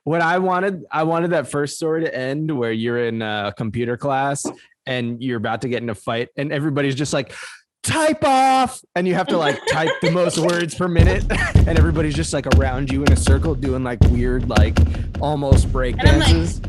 When I wanted that first story to end where you're in a computer class and you're about to get in a fight and everybody's just like, type off, and you have to like type the most words per minute, and everybody's just like around you in a circle doing like weird, like almost break dances.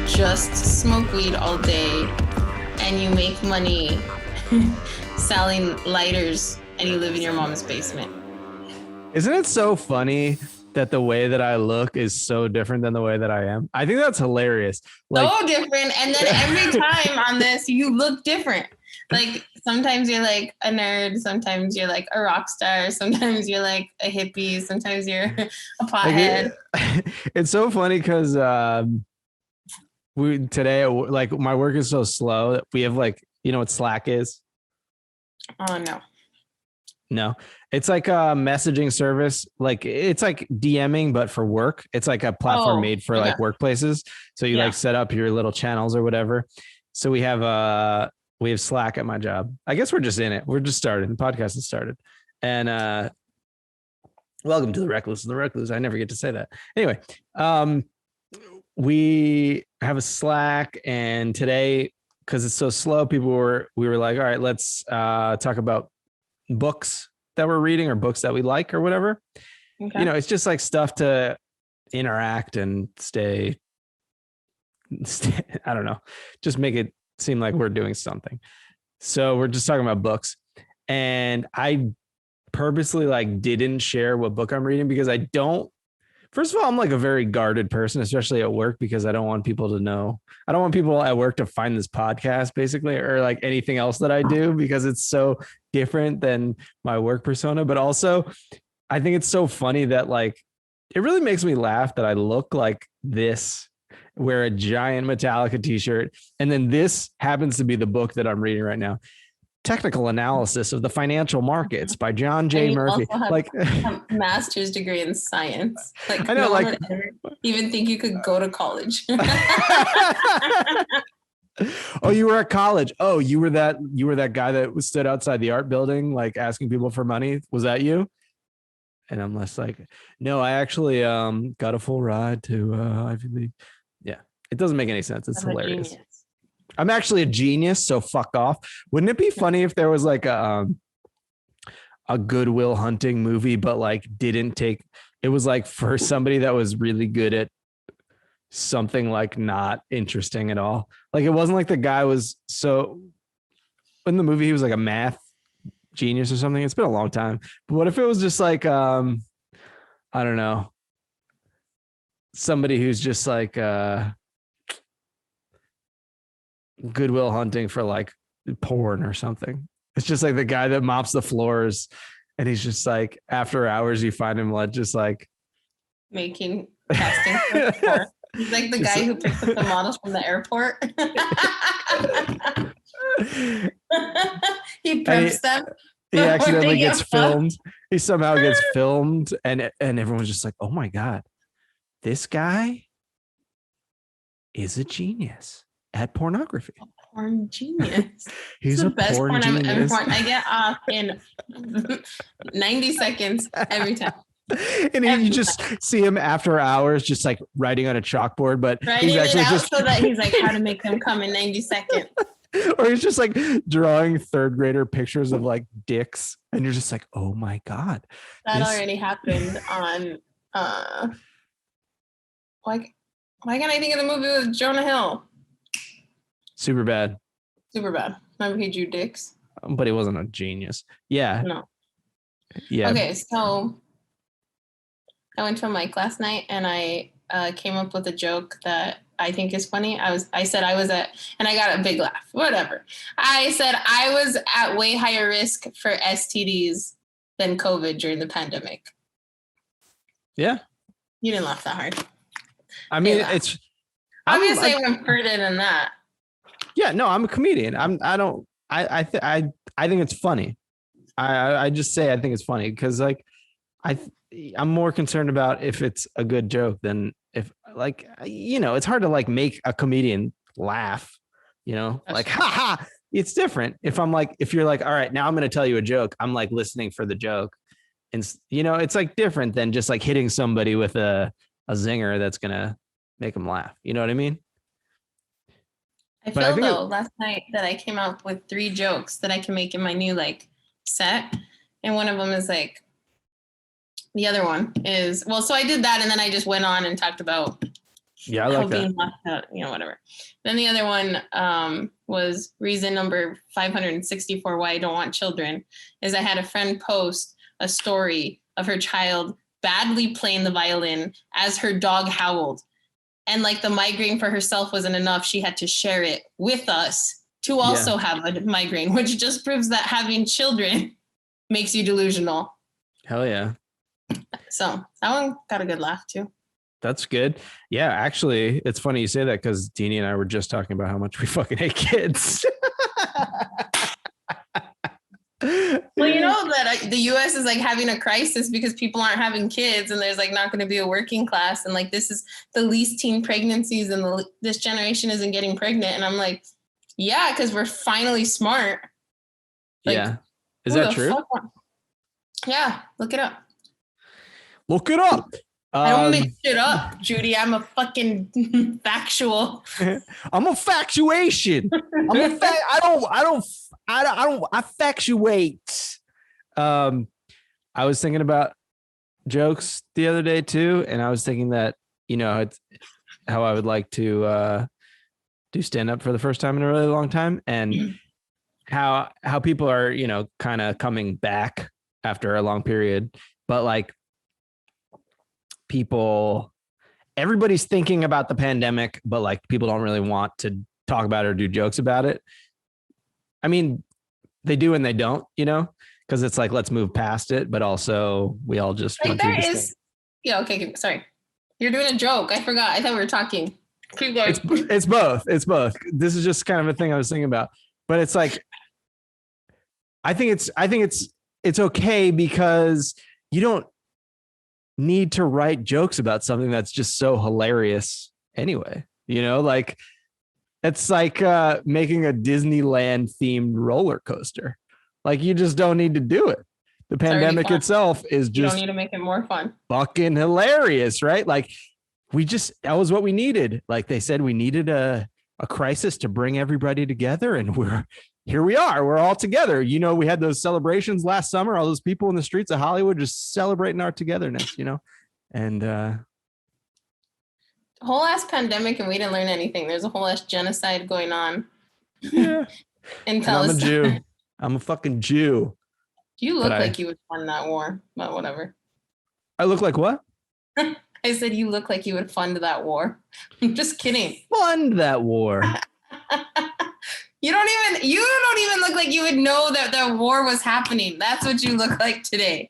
Just smoke weed all day and you make money selling lighters and you live in your mom's basement. Isn't it so funny that the way that I look is so different than the way that I am? I think that's hilarious. Like, so different. And then every time on this, you look different. Like sometimes you're like a nerd. Sometimes you're like a rock star. Sometimes you're like a hippie. Sometimes you're a pothead. It's so funny because today, like my work is so slow that we have like, you know what Slack is? Oh, no, it's like a messaging service. Like it's like DMing, but for work. It's like a platform made for like workplaces. So you like set up your little channels or whatever. So we have Slack at my job. I guess we're just in it. We're just started. The podcast has started. And welcome to the Reckless and the Recluse. I never get to say that. Anyway, we have a Slack, and today, because it's so slow, we were like, all right, let's talk about books that we're reading or books that we like or whatever. Okay. You know, it's just like stuff to interact and stay, I don't know, just make it seem like we're doing something. So we're just talking about books, and I purposely like didn't share what book I'm reading because first of all, I'm like a very guarded person, especially at work, because I don't want people to know. I don't want people at work to find this podcast basically, or like anything else that I do, because it's so different than my work persona. But also I think it's so funny that like, it really makes me laugh that I look like this, wear a giant Metallica t-shirt. And then this happens to be the book that I'm reading right now. Technical Analysis of the Financial Markets by John J. Murphy. Like a master's degree in science. Like I know, no one would ever even think you could go to college. Oh, you were at college. Oh, you were that guy that stood outside the art building, like asking people for money. Was that you? And I'm less like, no, I actually got a full ride to Ivy League. Yeah, it doesn't make any sense. It's hilarious. I'm actually a genius, so fuck off. Wouldn't it be funny if there was like a Good Will Hunting movie, but like it was like for somebody that was really good at something like not interesting at all. Like it wasn't like the guy was so in the movie, he was like a math genius or something. It's been a long time. But what if it was just like, I don't know, somebody who's just like, Good Will Hunting for like porn or something. It's just like the guy that mops the floors, and he's just like, after hours you find him like just like making casting for he's like the guy who picks up the models from the airport. He preps them. He accidentally gets filmed. He somehow gets filmed, and everyone's just like, oh my God, this guy is a genius at pornography. Porn genius. He's the a best porn genius. I get off in 90 seconds every time. And you just see him after hours, just like writing on a chalkboard, but he's actually just so that he's like how to make them come in 90 seconds. Or he's just like drawing third grader pictures of like dicks, and you're just like, oh my God. That already happened on why can't I think of the movie with Jonah Hill? Super bad. Remember he drew dicks? But he wasn't a genius. Yeah. No. Yeah. Okay, so I went to a mic last night, and I came up with a joke that I think is funny. I said I was at, and I got a big laugh. Whatever. I said I was at way higher risk for STDs than COVID during the pandemic. Yeah. You didn't laugh that hard. I mean, it's obviously I went further than that. Yeah, no, I'm a comedian. I think it's funny. I just say I think it's funny because like I'm more concerned about if it's a good joke than if like, you know, it's hard to like make a comedian laugh, you know, that's like, true. Ha ha. It's different. If you're like, all right, now I'm going to tell you a joke. I'm like listening for the joke. And, you know, it's like different than just like hitting somebody with a zinger that's going to make them laugh. You know what I mean? I feel though last night that I came up with 3 jokes that I can make in my new like set. And one of them is like, the other one is, well, so I did that. And then I just went on and talked about I like that. Left out, you know, whatever. Then the other one was reason number 564 why I don't want children is I had a friend post a story of her child badly playing the violin as her dog howled. And like the migraine for herself wasn't enough. She had to share it with us to also have a migraine, which just proves that having children makes you delusional. Hell yeah. So that one got a good laugh too. That's good. Yeah, actually, it's funny you say that because Deanie and I were just talking about how much we fucking hate kids. Well, you know that the U.S. is like having a crisis because people aren't having kids and there's like not going to be a working class. And like, this is the least teen pregnancies and this generation isn't getting pregnant. And I'm like, yeah, because we're finally smart. Like, yeah. Is that true? Yeah. Look it up. Look it up. I don't make shit up, Judy. I'm a fucking factual. I'm a factuation. I factuate. I was thinking about jokes the other day too, and I was thinking that, you know, it's how I would like to do stand up for the first time in a really long time, and how people are, you know, kind of coming back after a long period, but like everybody's thinking about the pandemic, but like people don't really want to talk about it or do jokes about it. I mean, they do and they don't, you know, because it's like, let's move past it. But also we all just like there is. Yeah. Okay. Sorry. You're doing a joke. I forgot. I thought we were talking. Keep going. It's both. It's both. This is just kind of a thing I was thinking about, but it's like, I think it's okay because you don't need to write jokes about something that's just so hilarious anyway, you know, like it's like making a Disneyland themed roller coaster. Like you just don't need to do it. The pandemic itself is just, you don't need to make it more fun. Fucking hilarious, right? Like that was what we needed. Like they said, we needed a crisis to bring everybody together, and here we are. We're all together. You know, we had those celebrations last summer, all those people in the streets of Hollywood just celebrating our togetherness, you know, and whole ass pandemic and we didn't learn anything. There's a whole ass genocide going on. Yeah. In Palestine. I'm a Jew. I'm a fucking Jew. You look like you would fund that war, but whatever. I look like what? I said you look like you would fund that war. I'm just kidding. Fund that war. You don't even look like you would know that the war was happening. That's what you look like today.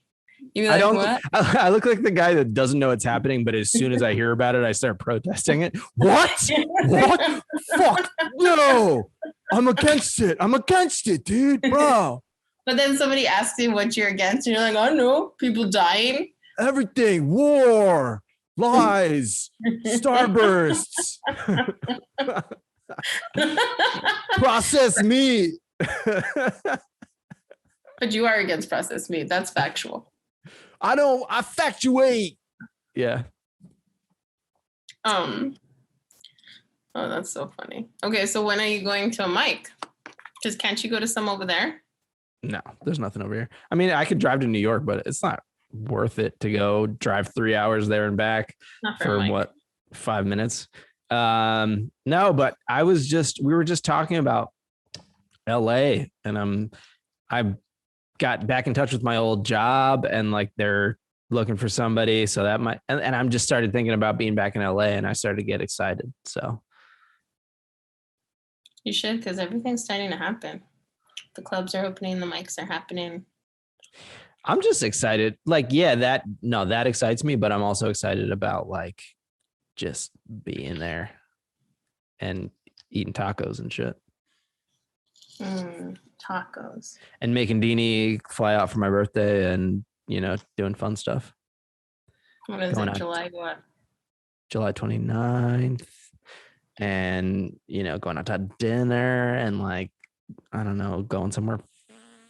You're like, what? I look like the guy that doesn't know it's happening, but as soon as I hear about it, I start protesting it. What? What? Fuck. No. I'm against it, dude, bro. But then somebody asks you what you're against, and you're like, oh no, people dying. Everything. War. Lies. Starbursts. Processed meat. But you are against processed meat. That's factual. I factuate. Yeah. Oh, that's so funny. Okay, so when are you going to a mic? Because can't you go to some over there? No, there's nothing over here. I mean, I could drive to New York, but it's not worth it to go drive 3 hours there and back for what, 5 minutes? No, but we were just talking about LA, and I got back in touch with my old job, and like they're looking for somebody. So that might, and I'm just started thinking about being back in LA, and I started to get excited. So You should, because everything's starting to happen. The clubs are opening, the mics are happening. I'm just excited. Like, yeah, that excites me, but I'm also excited about like just being there and eating tacos and shit. Tacos. And making Deanie fly out for my birthday and, doing fun stuff. What is it? July what? July 29th. And, going out to dinner and like, I don't know, going somewhere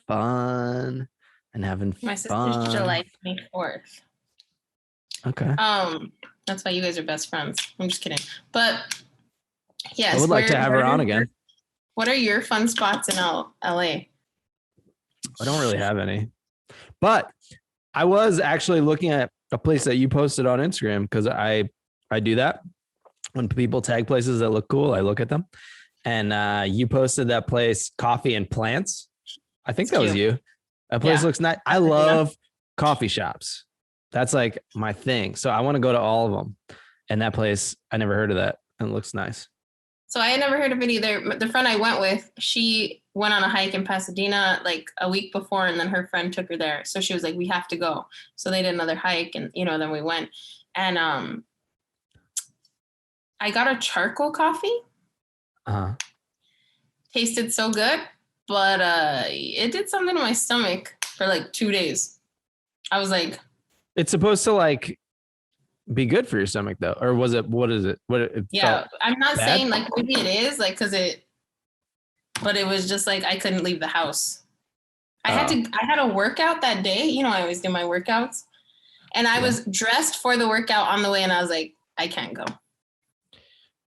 fun and having My fun. sister's July 24th. Okay. That's why you guys are best friends. I'm just kidding. But yes. I would like to have her on again. What are your fun spots in LA? I don't really have any. But I was actually looking at a place that you posted on Instagram because I do that. When people tag places that look cool, I look at them. And you posted that place, Coffee and Plants. I think that was you. That place looks nice. I love coffee shops. That's like my thing. So I want to go to all of them. And that place, I never heard of that. And it looks nice. So I had never heard of it either. The friend I went with, she went on a hike in Pasadena like a week before, and then her friend took her there. So she was like, we have to go. So they did another hike, and then we went. And I got a charcoal coffee. Uh-huh. Tasted so good, but it did something to my stomach for like 2 days. I was like, it's supposed to like be good for your stomach though, or was it? What is it? Yeah, I'm not bad? saying like maybe it is like but it was just like I couldn't leave the house. I had a workout that day. I always do my workouts, and I was dressed for the workout on the way, and I was like, I can't go.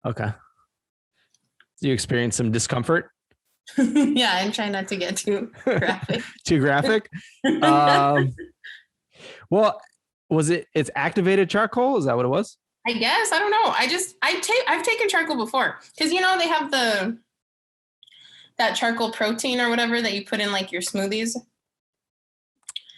Okay. You experienced some discomfort? Yeah, I'm trying not to get too graphic. Too graphic? Well, it's activated charcoal? Is that what it was? I guess. I don't know. I've taken charcoal before. Because, they have that charcoal protein or whatever that you put in like your smoothies.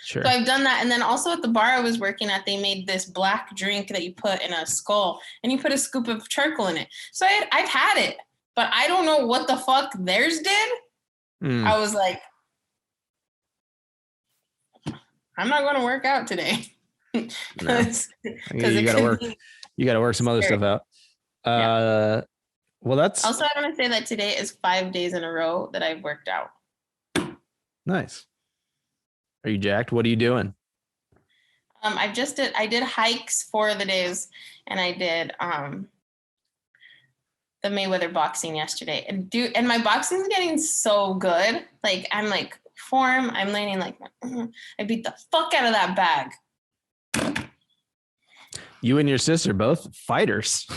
Sure. So I've done that. And then also at the bar I was working at, they made this black drink that you put in a skull and you put a scoop of charcoal in it. So I've had it, but I don't know what the fuck theirs did. I was like, I'm not going to work out today. Because you got to work. You got to work some other stuff out. Well, that's also, I want to say that today is 5 days in a row that I've worked out. Nice. Are you jacked? What are you doing? I did hikes 4 of the days, and I did the Mayweather boxing yesterday. And my boxing is getting so good. Like I'm like form. I'm landing like I beat the fuck out of that bag. You and your sister both fighters.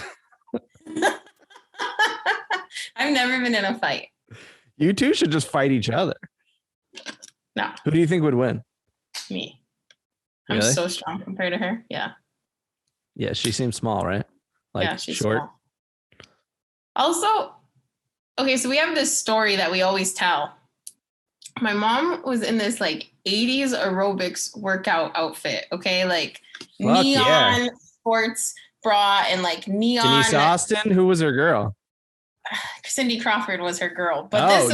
I've never been in a fight. You two should just fight each other. No. Who do you think would win? Me. I'm really? So strong compared to her. Yeah. Yeah, she seems small, right? Like yeah, she's short. Small. Also, okay, so we have this story that we always tell. My mom was in this like 80s aerobics workout outfit, okay? Like neon sports bra and like neon. Denise Austin, who was her girl? Cindy Crawford was her girl. But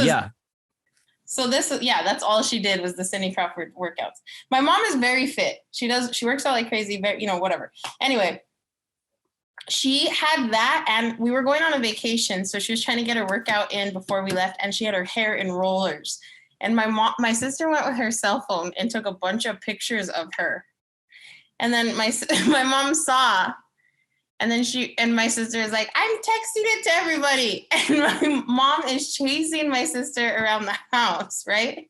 So that's all she did was the Cindy Crawford workouts. My mom is very fit. She works out like crazy, very, whatever. Anyway, she had that and we were going on a vacation. So she was trying to get her workout in before we left and she had her hair in rollers. And my sister went with her cell phone and took a bunch of pictures of her. And then my mom saw, and then my sister is like, I'm texting it to everybody. And my mom is chasing my sister around the house, right?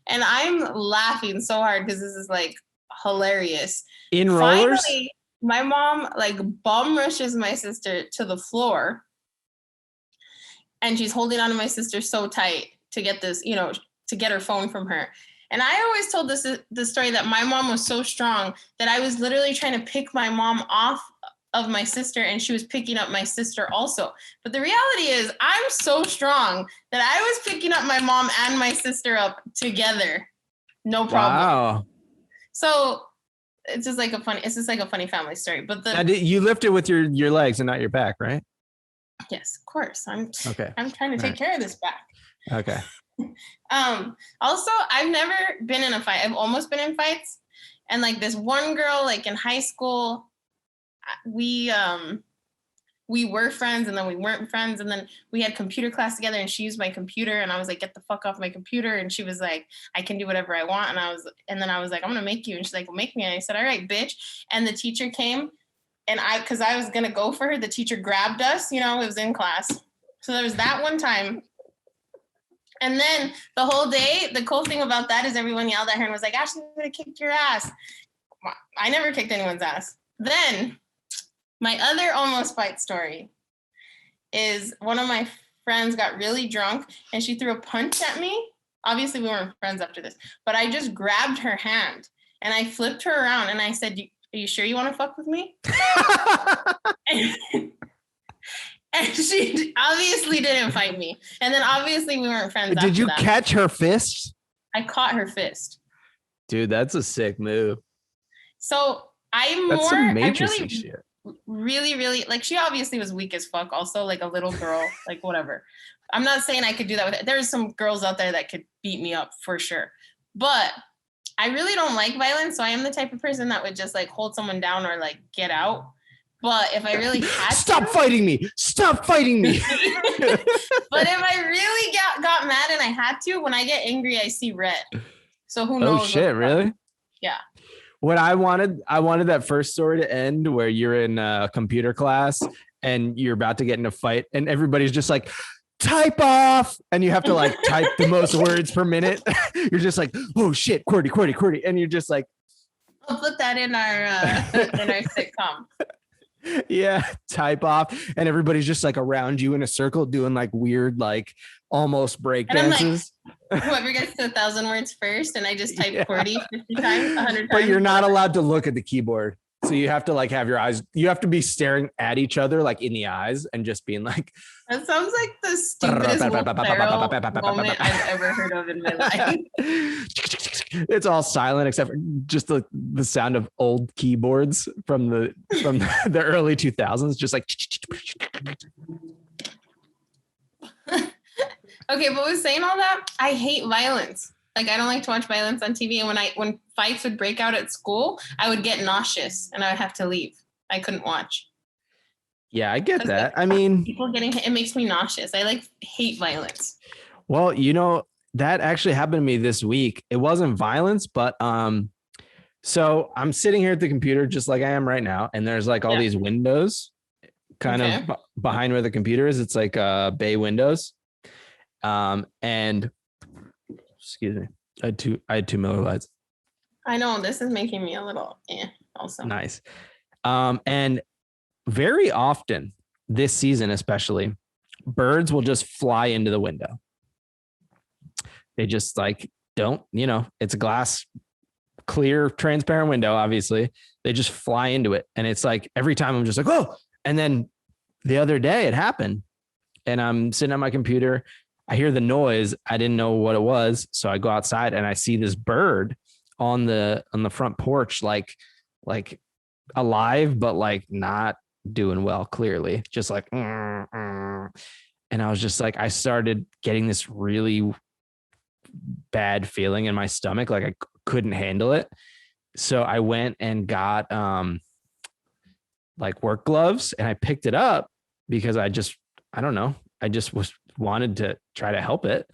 And I'm laughing so hard because this is like hilarious. In rollers? Finally, my mom like bum rushes my sister to the floor. And she's holding on to my sister so tight to get this, to get her phone from her. And I always told this story that my mom was so strong that I was literally trying to pick my mom off of my sister and she was picking up my sister also. But the reality is I'm so strong that I was picking up my mom and my sister up together. No problem. Wow. So it's just like a funny family story. But You lifted with your legs and not your back, right? yes, of course. I'm trying to take Right. care of this back. Okay. Also, I've never been in a fight. I've almost been in fights. And like this one girl, like in high school, we were friends and then we weren't friends. And then we had computer class together and she used my computer and I was like, get the fuck off my computer. And she was like, I can do whatever I want. And then I was like, I'm going to make you. And she's like, well, make me. And I said, all right, bitch. And the teacher came and cause I was going to go for her. The teacher grabbed us, it was in class. So there was that one time. And then the whole day, the cool thing about that is everyone yelled at her and was like, Ashley would have kicked your ass. I never kicked anyone's ass. Then my other almost fight story is one of my friends got really drunk and she threw a punch at me. Obviously, we weren't friends after this, but I just grabbed her hand and I flipped her around and I said, are you sure you want to fuck with me? And she obviously didn't fight me. And then obviously we weren't friends. Did you catch her fist? I caught her fist. Dude, that's a sick move. So That's some matrixy shit. Really, really, like she obviously was weak as fuck. Also, like a little girl, like whatever. I'm not saying I could do that with it. There's some girls out there that could beat me up for sure. But I really don't like violence. So I am the type of person that would just like hold someone down or like get out. But if I really had Stop fighting me. Stop fighting me. But if I really got mad and I had to, when I get angry, I see red. So who knows? Oh shit, really? Yeah. What I wanted that first story to end where you're in a computer class and you're about to get in a fight and everybody's just like, type off. And you have to like type the most words per minute. You're just like, oh shit, QWERTY. And you're just like, I'll put that in our sitcom. Yeah, type off. And everybody's just like around you in a circle doing like weird, like almost break dances. Like, whoever gets to 1,000 words first, and I just type QWERTY 50 times, 100 times. But you're not allowed to look at the keyboard. So you have to like have your eyes, you have to be staring at each other like in the eyes and just being like. That sounds like the stupidest moment I've ever heard of in my life. It's all silent except for just the sound of old keyboards from the early 2000s, just like. Okay, but with saying all that, I hate violence. Like I don't like to watch violence on TV. And when fights would break out at school, I would get nauseous and I would have to leave. I couldn't watch. Yeah, I get that. I mean, people getting hit, it makes me nauseous. I hate violence. Well, that actually happened to me this week. It wasn't violence, but so I'm sitting here at the computer just like I am right now, and there's like all these windows kind of behind where the computer is. It's like bay windows. And excuse me, I had two Miller Lights. I know this is making me a little also. Nice. And very often this season, especially, birds will just fly into the window. They just like don't, it's a glass, clear, transparent window. Obviously, they just fly into it. And it's like every time I'm just like, oh, and then the other day it happened and I'm sitting at my computer. I hear the noise. I didn't know what it was. So I go outside and I see this bird on the front porch, like alive, but like not doing well, clearly just like, and I was just like, I started getting this really bad feeling in my stomach. Like I couldn't handle it. So I went and got, like work gloves and I picked it up because I don't know. I just wanted to try to help it.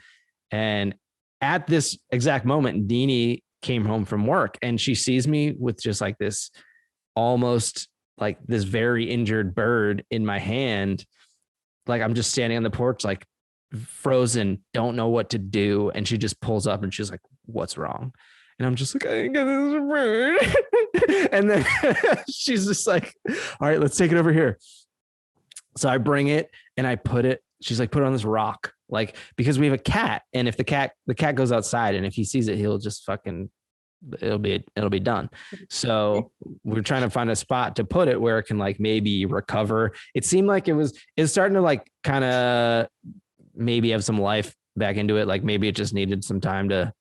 And at this exact moment, Deanie came home from work and she sees me with just like this, almost like this very injured bird in my hand. Like I'm just standing on the porch, like frozen, don't know what to do. And she just pulls up and she's like, what's wrong? And I'm just like, I got this bird. And then she's just like, all right, let's take it over here. So I bring it and I put it, she's like, put it on this rock. Like, because we have a cat. And if the cat goes outside and if he sees it, he'll just it'll be done. So we're trying to find a spot to put it where it can like maybe recover. It seemed like it's starting to like kind of maybe have some life back into it. Like maybe it just needed some time to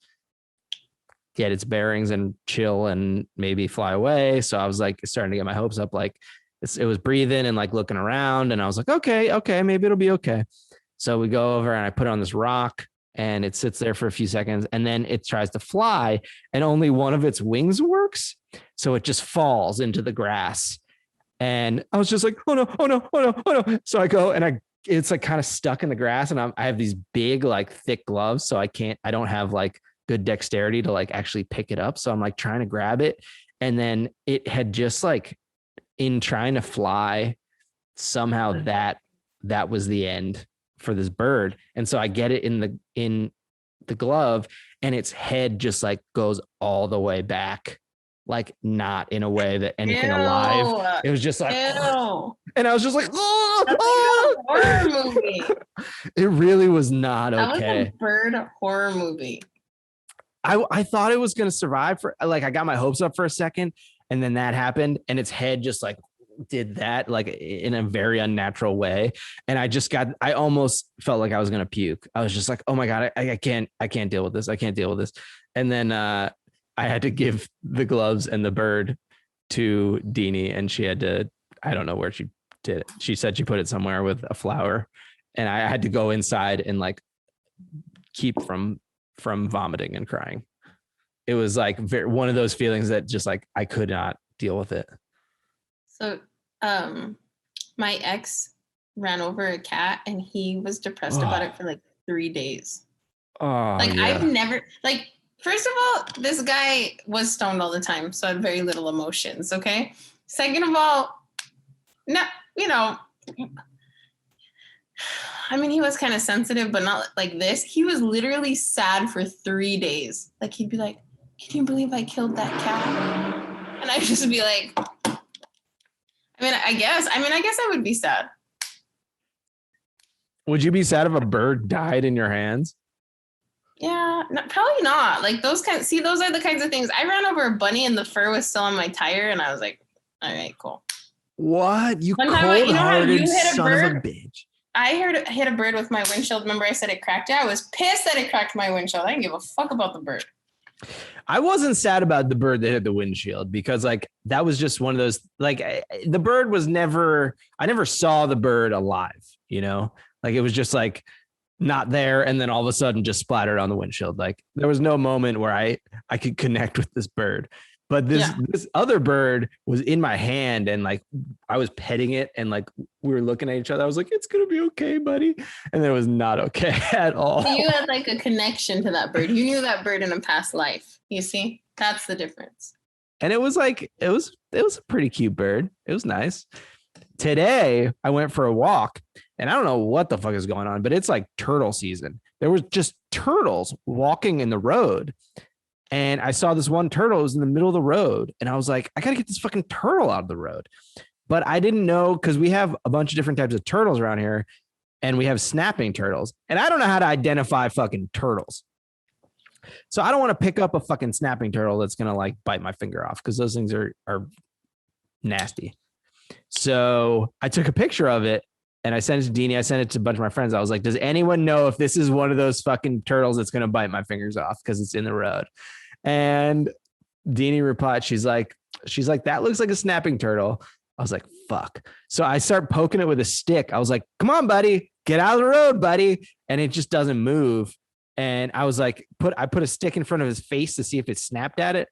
get its bearings and chill and maybe fly away. So I was like starting to get my hopes up. Like it was breathing and like looking around, and I was like, okay, maybe it'll be okay. So we go over and I put it on this rock, and it sits there for a few seconds, and then it tries to fly, and only one of its wings works. So it just falls into the grass. And I was just like, oh no. So I go and it's like kind of stuck in the grass, and I have these big, like thick gloves. So I don't have like good dexterity to like actually pick it up. So I'm like trying to grab it. And then it had just like, in trying to fly, somehow that was the end for this bird. And so I get it in the glove, and its head just like goes all the way back, like not in a way that anything alive. It was just like, and I was just like, horror movie. It really was not okay. That was a bird horror movie. I thought it was going to survive for like, I got my hopes up for a second, and then that happened, and its head just like did that like in a very unnatural way. And I almost felt like I was going to puke. I was just like, oh my God, I can't deal with this. I can't deal with this. And then I had to give the gloves and the bird to Deanie, and she had to, I don't know where she did it. She said she put it somewhere with a flower, and I had to go inside and like keep from vomiting and crying. It was like one of those feelings that just like I could not deal with it. So my ex ran over a cat, and he was depressed about it for like 3 days. I've never, like, first of all, this guy was stoned all the time, so I had very little emotions. Okay. Second of all, no, I mean, he was kind of sensitive, but not like this. He was literally sad for 3 days. Like, he'd be like, can you believe I killed that cat? And I'd just be like, I guess I would be sad. Would you be sad if a bird died in your hands? Yeah, probably not. Like those are the kinds of things. I ran over a bunny and the fur was still on my tire, and I was like, all right, cool. What? You cold-hearted son of a bitch. I hit a bird with my windshield. Remember I said it cracked it? I was pissed that it cracked my windshield. I didn't give a fuck about the bird. I wasn't sad about the bird that hit the windshield, because like that was just one of those, like the bird was I never saw the bird alive, like it was just like not there. And then all of a sudden just splattered on the windshield. Like there was no moment where I could connect with this bird. But this other bird was in my hand, and like I was petting it, and like we were looking at each other. I was like, it's going to be okay, buddy. And it was not okay at all. So you had like a connection to that bird. You knew that bird in a past life. You see, that's the difference. And it was like, it was a pretty cute bird. It was nice. Today I went for a walk, and I don't know what the fuck is going on, but it's like turtle season. There was just turtles walking in the road. And I saw this one turtle. It was in the middle of the road. And I was like, I got to get this fucking turtle out of the road. But I didn't know, because we have a bunch of different types of turtles around here. And we have snapping turtles. And I don't know how to identify fucking turtles. So I don't want to pick up a fucking snapping turtle that's going to like bite my finger off, because those things are nasty. So I took a picture of it, and I sent it to Deanie. I sent it to a bunch of my friends. I was like, does anyone know if this is one of those fucking turtles that's going to bite my fingers off because it's in the road? And Deanie replied, she's like, that looks like a snapping turtle. I was like, fuck. So I start poking it with a stick. I was like, come on, buddy, get out of the road, buddy. And it just doesn't move. And I was like, I put a stick in front of his face to see if it snapped at it.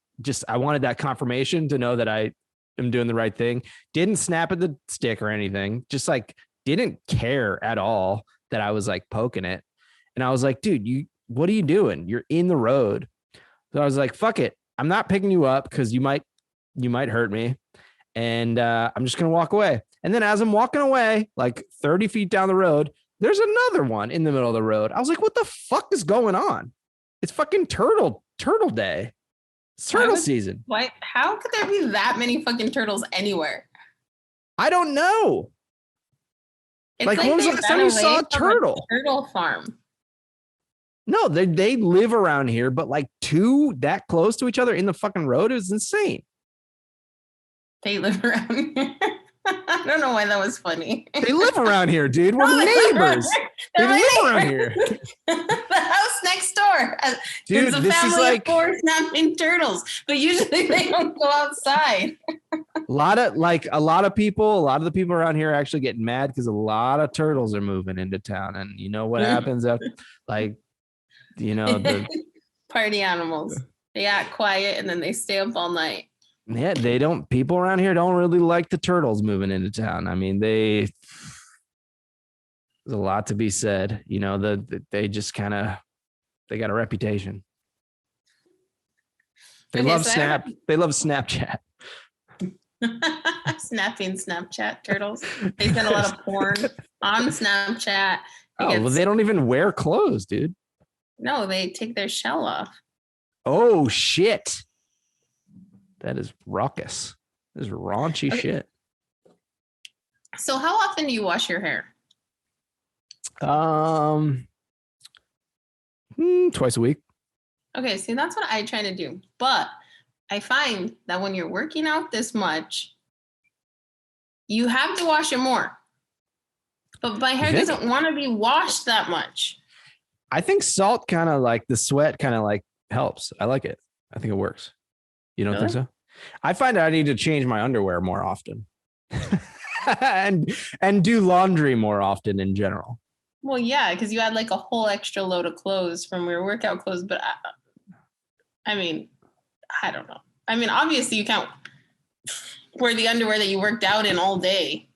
I wanted that confirmation to know that I am doing the right thing. Didn't snap at the stick or anything. Just like didn't care at all that I was like poking it. And I was like, dude, what are you doing? You're in the road. So I was like, fuck it. I'm not picking you up because you might hurt me. And I'm just going to walk away. And then as I'm walking away, like 30 feet down the road, there's another one in the middle of the road. I was like, what the fuck is going on? It's fucking turtle day. It's turtle season. Why? How could there be that many fucking turtles anywhere? I don't know. It's like when was the last time you saw a turtle? Turtle farm. No, they live around here, but like two that close to each other in the fucking road is insane. They live around here. I don't know why that was funny. They live around here, dude. We're No, neighbors. They They're my live around neighbors. here. The house next door. Dude, There's a this is family like of 4 snapping turtles, but usually they don't go outside. a lot of the people around here are actually getting mad because a lot of turtles are moving into town. And you know what happens after, the Party animals. They act quiet and then they stay up all night. yeah, people around here don't really like the turtles moving into town. I mean, there's a lot to be said. They just kind of, they got a reputation. They love Snapchat. Snapping Snapchat turtles. They send a lot of porn on Snapchat. Well, they don't even wear clothes, dude. No, they take their shell off. Oh, shit. That is raucous. This is raunchy shit. So how often do you wash your hair? Twice a week. Okay, see, that's what I try to do. But I find that when you're working out this much, you have to wash it more. But my hair doesn't want to be washed that much. I think salt kind of like the sweat kind of like helps. I like it. I think it works. You don't think so? I find I need to change my underwear more often and do laundry more often in general. Well, yeah, because you had like a whole extra load of clothes from your workout clothes. But I mean, I don't know. I mean, obviously you can't wear the underwear that you worked out in all day.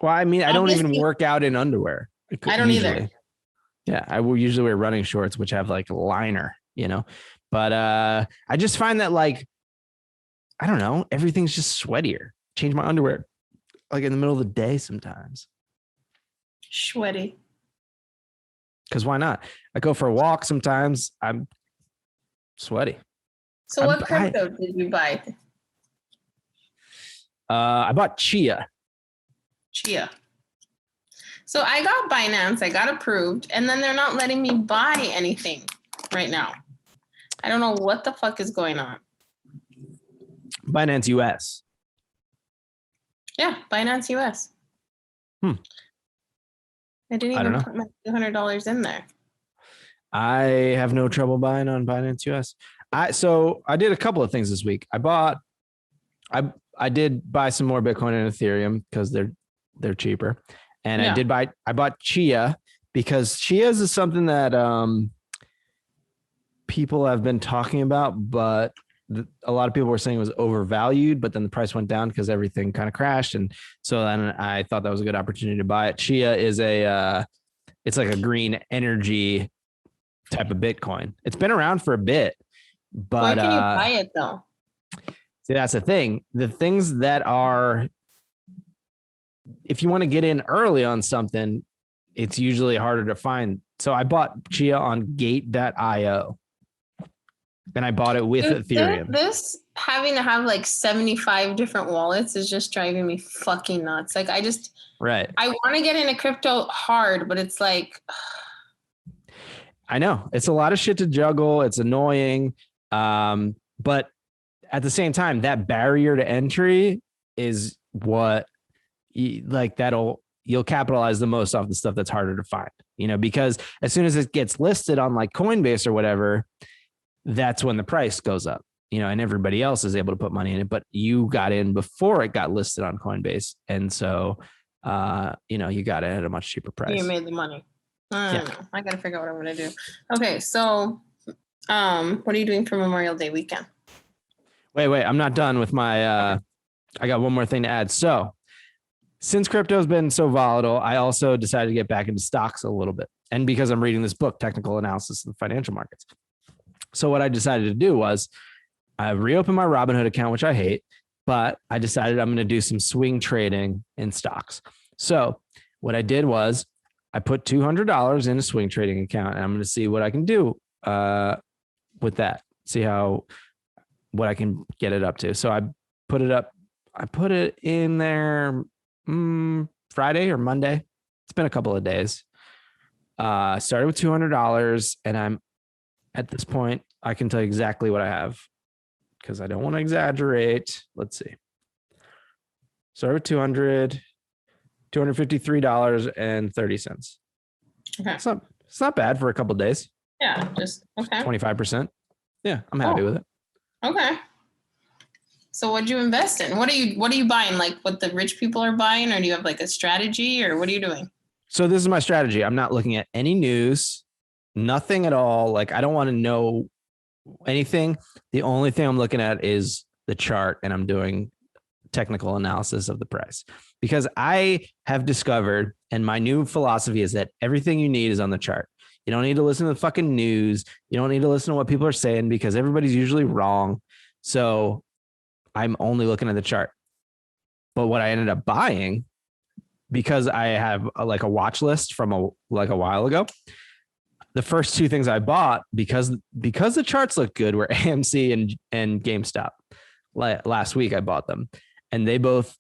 Well, I mean, I don't even work out in underwear. I don't either. Yeah, I will usually wear running shorts, which have like a liner, but I just find that like, I don't know, everything's just sweatier. Change my underwear like in the middle of the day sometimes. Sweaty. Because why not? I go for a walk sometimes. I'm sweaty. So what crypto did you buy? I bought Chia. So I got Binance. I got approved. And then they're not letting me buy anything right now. I don't know what the fuck is going on. Binance US. Yeah, Binance US. I didn't even put my $200 in there. I have no trouble buying on Binance US. So I did a couple of things this week. I did buy some more Bitcoin and Ethereum because they're cheaper. And I bought Chia because Chia's is something that people have been talking about, but a lot of people were saying it was overvalued, but then the price went down because everything kind of crashed. And so then I thought that was a good opportunity to buy it. Chia is it's like a green energy type of Bitcoin. It's been around for a bit, but where can you buy it though? See, that's the thing. The things that are, if you want to get in early on something, it's usually harder to find. So I bought Chia on gate.io. And I bought it with Ethereum. This having to have like 75 different wallets is just driving me fucking nuts. Like I want to get into crypto hard, but it's like, I know it's a lot of shit to juggle. It's annoying. But at the same time, that barrier to entry is what you'll capitalize the most off the stuff that's harder to find, because as soon as it gets listed on like Coinbase or whatever, that's when the price goes up, and everybody else is able to put money in it, but you got in before it got listed on Coinbase. And so, you got it at a much cheaper price. You made the money. I don't know. I got to figure out what I'm going to do. Okay. So, what are you doing for Memorial Day weekend? Wait, I'm not done with my, I got one more thing to add. So since crypto has been so volatile, I also decided to get back into stocks a little bit. And because I'm reading this book, Technical Analysis of the Financial Markets. So what I decided to do was I reopened my Robinhood account, which I hate, but I decided I'm going to do some swing trading in stocks. So what I did was I put $200 in a swing trading account, and I'm going to see what I can do with that. See what I can get it up to. So I put it in there Friday or Monday. It's been a couple of days. Started with $200, and I'm at this point, I can tell you exactly what I have because I don't want to exaggerate. Let's see. Start with $253.30. Okay. It's not bad for a couple of days. Yeah, just okay. 25%. Yeah, I'm happy with it. Okay. So what'd you invest in? What are you buying? Like what the rich people are buying, or do you have like a strategy, or what are you doing? So this is my strategy. I'm not looking at any news, nothing at all. Like I don't want to know anything. The only thing I'm looking at is the chart, and I'm doing technical analysis of the price, because I have discovered, and my new philosophy is that everything you need is on the chart. You don't need to listen to the fucking news. You don't need to listen to what people are saying, because everybody's usually wrong. So I'm only looking at the chart. But what I ended up buying, because I have like a watch list from a while ago, the first two things I bought because the charts look good were AMC and GameStop. Last week I bought them, and they both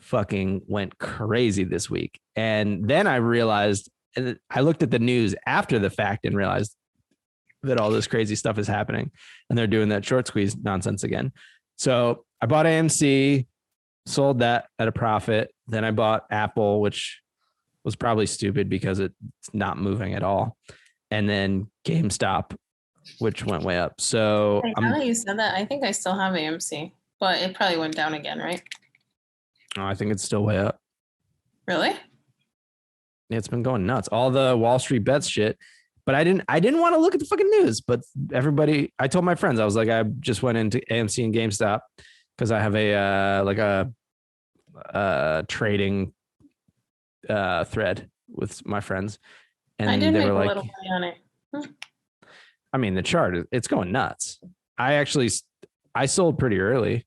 fucking went crazy this week. And then I realized, and I looked at the news after the fact and realized that all this crazy stuff is happening, and they're doing that short squeeze nonsense again. So I bought AMC, sold that at a profit. Then I bought Apple, which was probably stupid because it's not moving at all. And then GameStop, which went way up. So Now that you said that, I think I still have AMC, but it probably went down again, right? I think it's still way up. Really? It's been going nuts. All the Wall Street bets shit. But I didn't want to look at the fucking news. But everybody, I told my friends, I was like, I just went into AMC and GameStop because I have a trading thread with my friends, and I did they make were a like, little money on it. I mean, the chart, it's going nuts. I sold pretty early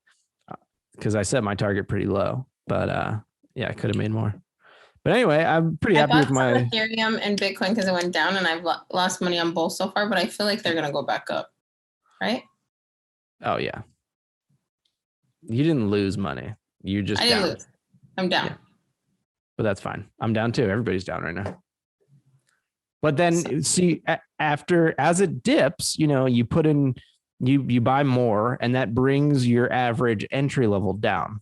because I set my target pretty low, but yeah, I could have made more. But anyway, I'm pretty happy with my Ethereum and Bitcoin because it went down, and I've lost money on both so far, but I feel like they're going to go back up. Right? Oh yeah. You didn't lose money. You just I didn't lose. I'm down. Yeah. But that's fine. I'm down too. Everybody's down right now. But then see, after, as it dips, you put in, you buy more, and that brings your average entry level down,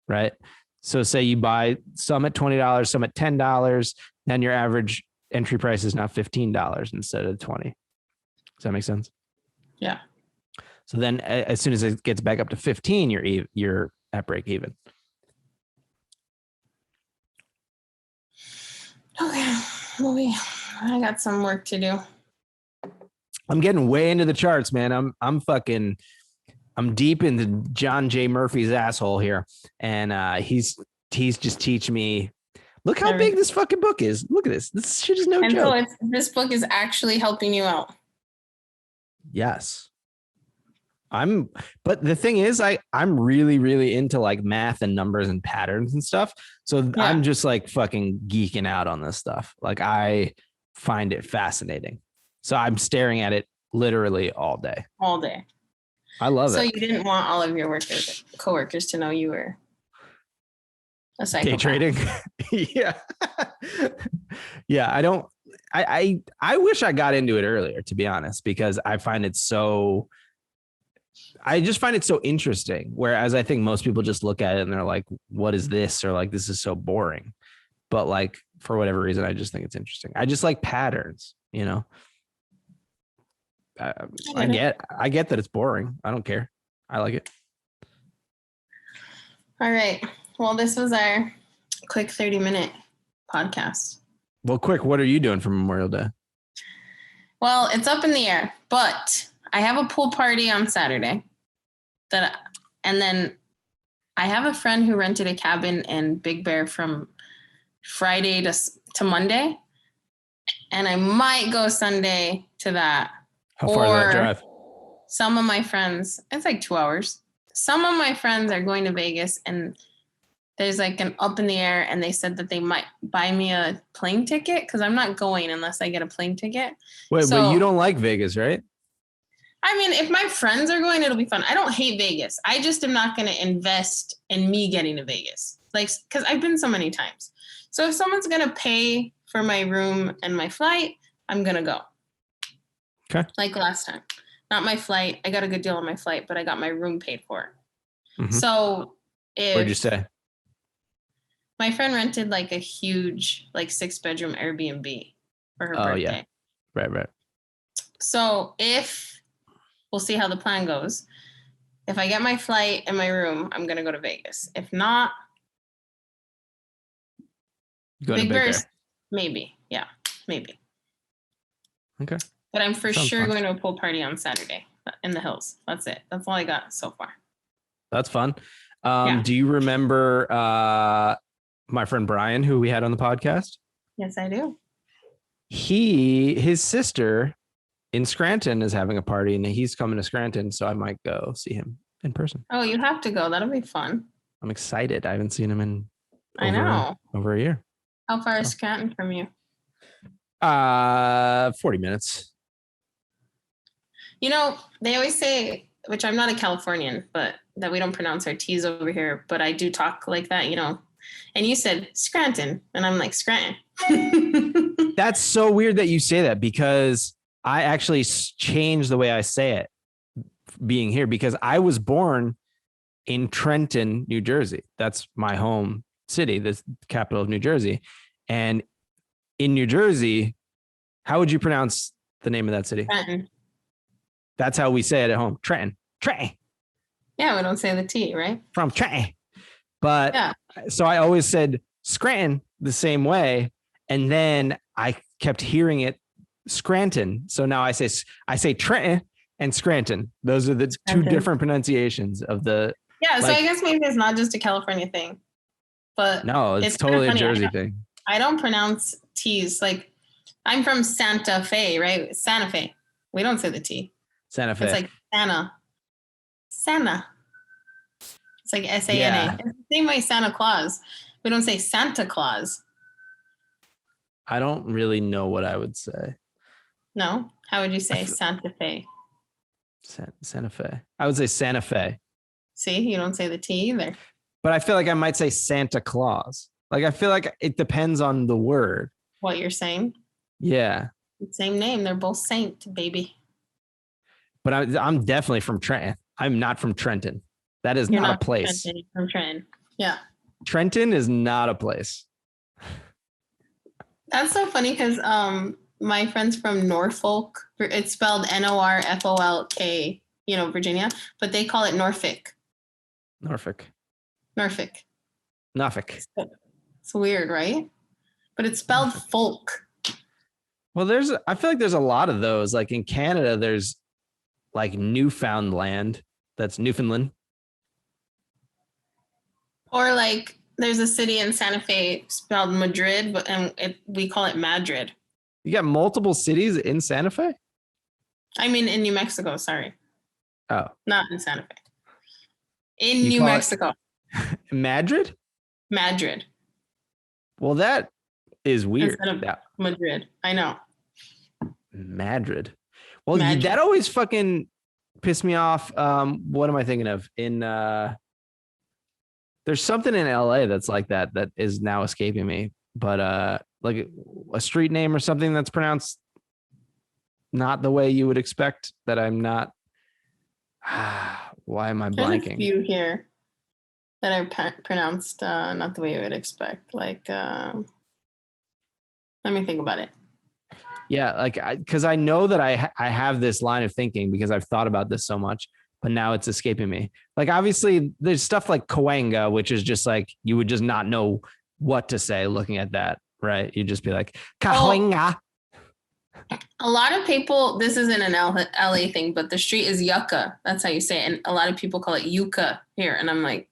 right? So say you buy some at $20, some at $10, then your average entry price is now $15 instead of 20. Does that make sense? Yeah. So then as soon as it gets back up to 15, you're at break even. Okay. Well, I got some work to do. I'm getting way into the charts, man. I'm deep into John J. Murphy's asshole here. And he's just teaching me, look how big this fucking book is. Look at this. This shit is no joke. So this book is actually helping you out. Yes. But the thing is, I'm really, really into like math and numbers and patterns and stuff. So yeah. I'm just like fucking geeking out on this stuff. Like I find it fascinating. So I'm staring at it literally all day. All day. I love it. So you didn't want all of your coworkers to know you were a psychopath. Day trading. Yeah. Yeah. I wish I got into it earlier, to be honest, because I just find it so interesting. Whereas I think most people just look at it and they're like, what is this? Or like, this is so boring. But like, for whatever reason, I just think it's interesting. I just like patterns, I get that it's boring. I don't care. I like it. All right. Well, this was our quick 30-minute podcast. Well, quick, what are you doing for Memorial Day? Well, it's up in the air, but I have a pool party on Saturday. And then I have a friend who rented a cabin in Big Bear from Friday to Monday. And I might go Sunday to that. How far is that drive? Some of my friends, it's like 2 hours. Some of my friends are going to Vegas, and there's like an up in the air, and they said that they might buy me a plane ticket because I'm not going unless I get a plane ticket. Wait, but you don't like Vegas, right? I mean, if my friends are going, it'll be fun. I don't hate Vegas. I just am not going to invest in me getting to Vegas. Like, because I've been so many times. So if someone's going to pay for my room and my flight, I'm going to go. Okay. Like last time. Not my flight. I got a good deal on my flight, but I got my room paid for. Mm-hmm. So Where'd you stay? My friend rented like a huge, like 6-bedroom Airbnb for her birthday. Yeah. Right. So we'll see how the plan goes. If I get my flight and my room, I'm going to go to Vegas. If not, Big Bear, maybe. Yeah, maybe. Okay. But I'm for sure going to a pool party on Saturday in the hills. That's it. That's all I got so far. That's fun. Do you remember my friend Brian, who we had on the podcast? Yes, I do. His sister in Scranton is having a party, and he's coming to Scranton, so I might go see him in person. Oh, you have to go. That'll be fun. I'm excited. I haven't seen him in over a year. How far is Scranton from you? 40 minutes. You know, they always say, which I'm not a Californian, but that we don't pronounce our T's over here, but I do talk like that, you know. And you said Scranton, and I'm like, Scranton. That's so weird that you say that, because I actually changed the way I say it being here, because I was born in Trenton, New Jersey. That's my home city, the capital of New Jersey. And in New Jersey, how would you pronounce the name of that city? Trenton. That's how we say it at home. Trenton. Yeah, we don't say the T, right? From Trenton. But so I always said Scranton the same way. And then I kept hearing it Scranton. So now I say Trenton and Scranton. Those are the two different pronunciations of the. Yeah. So I guess maybe it's not just a California thing, but no, it's totally a Jersey thing. I don't pronounce T's. Like, I'm from Santa Fe, right? Santa Fe. We don't say the T. Santa Fe. It's like Santa. It's like Sana. Yeah. It's the same way Santa Claus. We don't say Santa Claus. I don't really know what I would say. No? How would you say Santa Fe? Santa Fe. I would say Santa Fe. See, you don't say the T either. But I feel like I might say Santa Claus. Like, I feel like it depends on the word. What you're saying? Yeah. Same name. They're both Saint, baby. But I'm definitely from Trenton. I'm not from Trenton. That is not a place. Trenton, from Trenton. Yeah. Trenton is not a place. That's so funny because my friend's from Norfolk. It's spelled Norfolk, you know, Virginia, but they call it Norfolk. Norfolk. It's weird, right? But it's spelled folk. Well, I feel like there's a lot of those. Like in Canada, there's like Newfoundland. That's Newfoundland. Or like there's a city in Santa Fe spelled Madrid, but we call it Madrid. You got multiple cities in Santa Fe? I mean, in New Mexico, sorry. Oh. Not in Santa Fe. In New Mexico. Madrid? Madrid. Well, that is weird. Instead of Madrid. I know. Madrid. Well, that always fucking pissed me off. What am I thinking of? There's something in LA that's like that is now escaping me. But like a street name or something that's pronounced not the way you would expect, that I'm not. Why am I blanking? There's a few here that are pronounced not the way you would expect. Like, let me think about it. Yeah, like because I know that I have this line of thinking because I've thought about this so much, but now it's escaping me. Like, obviously, there's stuff like Cahuenga, which is just like you would just not know what to say looking at that, right? You'd just be like, Cahuenga. A lot of people, this isn't an LA thing, but the street is Yucca. That's how you say it. And a lot of people call it Yucca here. And I'm like.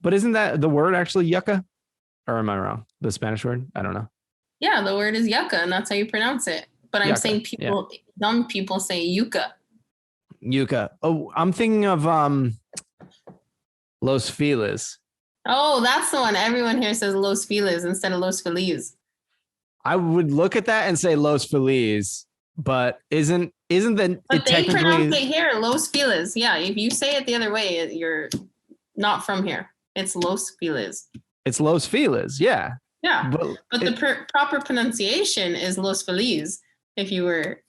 But isn't that the word actually Yucca? Or am I wrong? The Spanish word? I don't know. Yeah, the word is Yucca, and that's how you pronounce it. But I'm saying dumb people say Yucca. Yucca. Oh, I'm thinking of Los Feliz. Oh, that's the one. Everyone here says Los Feliz instead of Los Feliz. I would look at that and say Los Feliz, but isn't that? But they pronounce it here Los Feliz. Yeah, if you say it the other way, you're not from here. It's Los Feliz. It's Los Feliz. Yeah. Yeah, but the proper pronunciation is Los Feliz if you were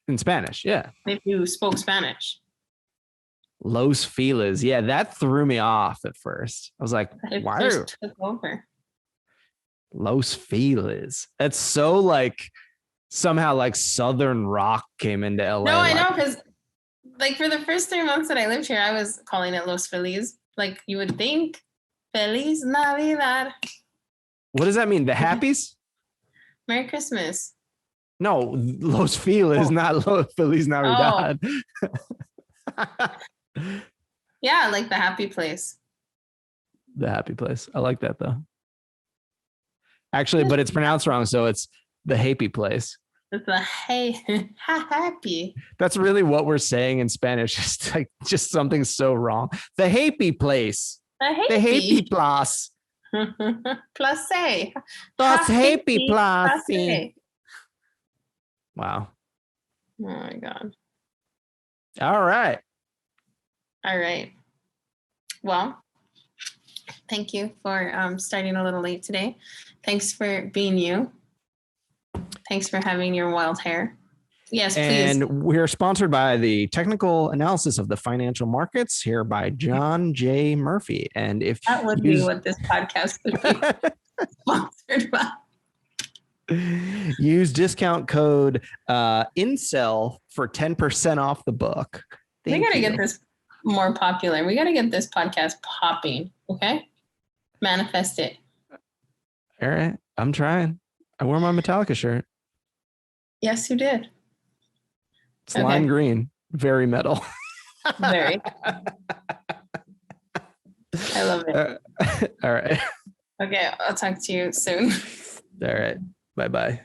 in Spanish. Yeah, if you spoke Spanish. Los Feliz. Yeah, that threw me off at first. I was like, why are took over. Los Feliz? That's so like somehow like Southern rock came into LA. No, I know, because like for the first 3 months that I lived here, I was calling it Los Feliz. Like you would think, Feliz Navidad. What does that mean? The happies? Merry Christmas. No, Los Feliz, not Feliz Navidad. Yeah, like the happy place. The happy place. I like that though. Actually, but it's pronounced wrong, so it's the happy place. It's a happy. That's really what we're saying in Spanish. It's like just something so wrong. The happy place. The happy place. Place. That's happy place. Wow. Oh my God. All right. All right. Well, thank you for starting a little late today. Thanks for being you. Thanks for having your wild hair. Yes, please. And we're sponsored by the technical analysis of the financial markets here by John J. Murphy. And if that would be what this podcast would be sponsored by. Use discount code INCEL for 10% off the book. We got to get this more popular. We got to get this podcast popping. Okay. Manifest it. All right. I'm trying. I wore my Metallica shirt. Yes, you did. It's lime green. Very metal. Very. I love it. All right. Okay. I'll talk to you soon. All right. Bye-bye.